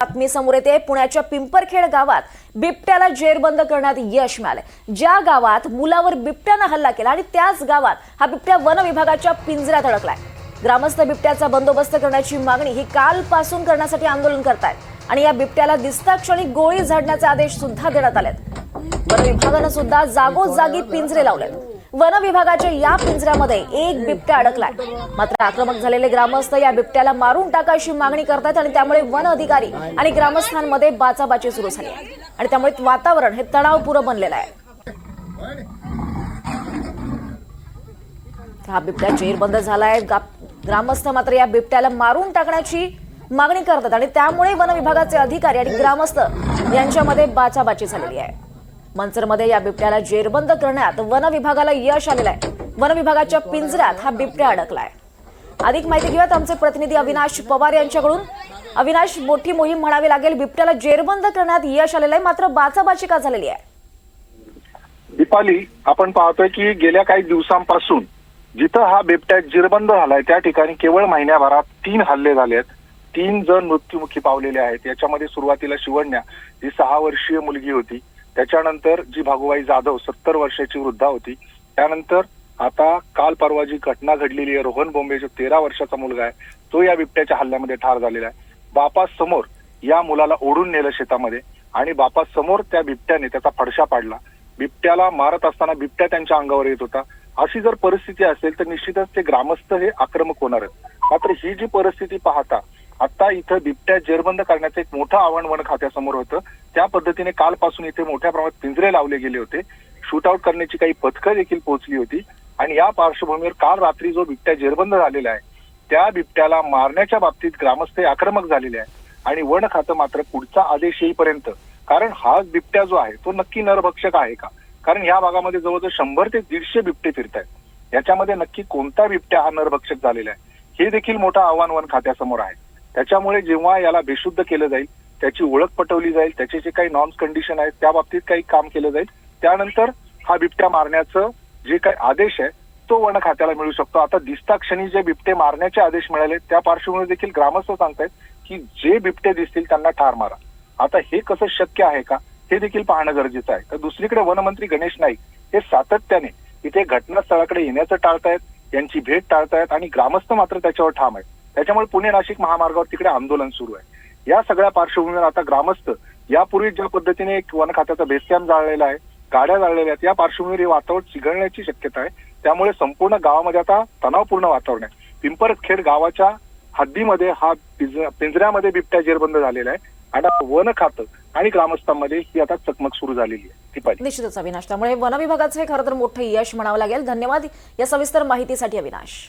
बातमी समोर येते। पुण्याच्या पिंपरखेड गावात बिबट्याला जेरबंद करण्यात यश मिळाले। ज्या गावात मुलावर बिबट्याने हल्ला केला आणि त्याच गावात हा बिबट्या वन विभागाच्या पिंजऱ्यात अडकलाय। ग्रामस्थ बिबट्याचा बंदोबस्त करण्याची मागणी ही कालपासून करण्यासाठी आंदोलन करतायत आणि या बिबट्याला दिसता क्षणी गोळी झाडण्याचे आदेश सुद्धा देण्यात आलेत। वन विभागाने सुद्धा जागोजागी पिंजरे लावलेत। वन विभागाच्या या पिंजऱ्यामध्ये एक बिबट्या अडकलाय। मात्र आक्रमक झालेले ग्रामस्थ या बिबट्याला मारून टाकायची मागणी करतात आणि त्यामुळे वन अधिकारी आणि ग्रामस्थांमध्ये बाचाबाची सुरू झाली आहे आणि त्यामुळे वातावरण हे तणावपूर्ण बनलेलं आहे। हा बिबट्या जेरबंद झालाय। ग्रामस्थ मात्र या बिबट्याला मारून टाकण्याची मागणी करतात आणि त्यामुळे वन विभागाचे अधिकारी आणि ग्रामस्थ यांच्यामध्ये बाचाबाची झालेली आहे। मंचरमध्ये या बिबट्याला जेरबंद करण्यात वन विभागाला यश आलेलं आहे। वन विभागाच्या पिंजऱ्यात हा बिबट्या अडकलाय। अधिक माहिती घेऊयात आमचे प्रतिनिधी अविनाश पवार यांच्याकडून। अविनाश, मोठी मोहीम म्हणावी लागेल, बिबट्याला जेरबंद करण्यात यश आलेलं आहे, मात्र बाचाबाची का झालेली आहे? दीपाली, आपण पाहतोय की गेल्या काही दिवसांपासून जिथं हा बिबट्या जेरबंद झालाय त्या ठिकाणी केवळ महिन्याभरात 3 हल्ले झाले आहेत। 3 जण मृत्युमुखी पावलेले आहेत। याच्यामध्ये सुरुवातीला शिवण्या जी 6 वर्षीय मुलगी होती, त्याच्यानंतर जी भागुबाई जाधव 70 वर्षाची वृद्धा होती, त्यानंतर आता काल परवा जी घटना घडलेली आहे, रोहन बोंबे जो 13 वर्षाचा मुलगा आहे तो या बिबट्याच्या हल्ल्यामध्ये ठार झालेला आहे। बापासमोर या मुलाला ओढून नेलं शेतामध्ये आणि बापासमोर त्या बिबट्याने त्याचा फडशा पाडला। बिबट्याला मारत असताना बिबट्या त्यांच्या अंगावर येत होता। अशी जर परिस्थिती असेल तर निश्चितच ते ग्रामस्थ हे आक्रमक होणारच। मात्र ही जी परिस्थिती पाहता आता इथं बिबट्या जेरबंद करण्याचं एक मोठं आव्हान वन खात्यासमोर होतं। त्या पद्धतीने कालपासून इथे मोठ्या प्रमाणात पिंजरे लावले गेले होते। शूट आउट करण्याची काही पथकं देखील पोहोचली होती आणि या पार्श्वभूमीवर काल रात्री जो बिबट्या जेरबंद झालेला आहे त्या बिबट्याला मारण्याच्या बाबतीत ग्रामस्थ आक्रमक झालेले आहे आणि वन खातं मात्र पुढचा आदेश येईपर्यंत, कारण हा बिबट्या जो आहे तो नक्की नरभक्षक आहे का, कारण या भागामध्ये जवळजवळ 100 ते 150 बिबटे फिरतायत। याच्यामध्ये नक्की कोणता बिबट्या हा नरभक्षक झालेला आहे हे देखील मोठं आव्हान वन खात्यासमोर आहे। त्याच्यामुळे जेव्हा याला बेशुद्ध केलं जाईल, त्याची ओळख पटवली जाईल, त्याचे जे काही नॉर्म्स कंडिशन आहेत त्या बाबतीत काही काम केलं जाईल, त्यानंतर हा बिबट्या मारण्याचं जे काही आदेश आहे तो वन खात्याला मिळू शकतो। आता दिसता क्षणी जे बिबटे मारण्याचे आदेश मिळाले त्या पार्श्वभूमीवर देखील ग्रामस्थ सांगतायत की जे बिबटे दिसतील त्यांना ठार मारा। आता हे कसं शक्य आहे का हे देखील पाहणं गरजेचं आहे। तर दुसरीकडे वनमंत्री गणेश नाईक हे सातत्याने इथे घटनास्थळाकडे येण्याचं टाळतायत, यांची भेट टाळतायत आणि ग्रामस्थ मात्र त्याच्यावर ठाम आहेत। त्याच्यामुळे पुणे नाशिक महामार्गावर तिकडे आंदोलन सुरू आहे। या सगळ्या पार्श्वभूमीवर आता ग्रामस्थ यापूर्वी ज्या पद्धतीने एक वन खात्याचा बेस कॅम्प जाळलेला आहे, गाड्या जाळलेल्या आहेत, या पार्श्वभूमीवर हे वातावरण चिघळण्याची शक्यता आहे। त्यामुळे संपूर्ण गावामध्ये आता तणावपूर्ण वातावरण आहे। पिंपरखेड गावाच्या हद्दीमध्ये हा पिंजऱ्यामध्ये बिबट्या जेरबंद झालेला आहे आणि वन खातं आणि ग्रामस्थांमध्ये ही आता चकमक सुरू झालेली आहे। निश्चितच अविनाश, त्यामुळे वन विभागाचं हे खरं तर मोठं यश म्हणावं लागेल। धन्यवाद या सविस्तर माहितीसाठी अविनाश।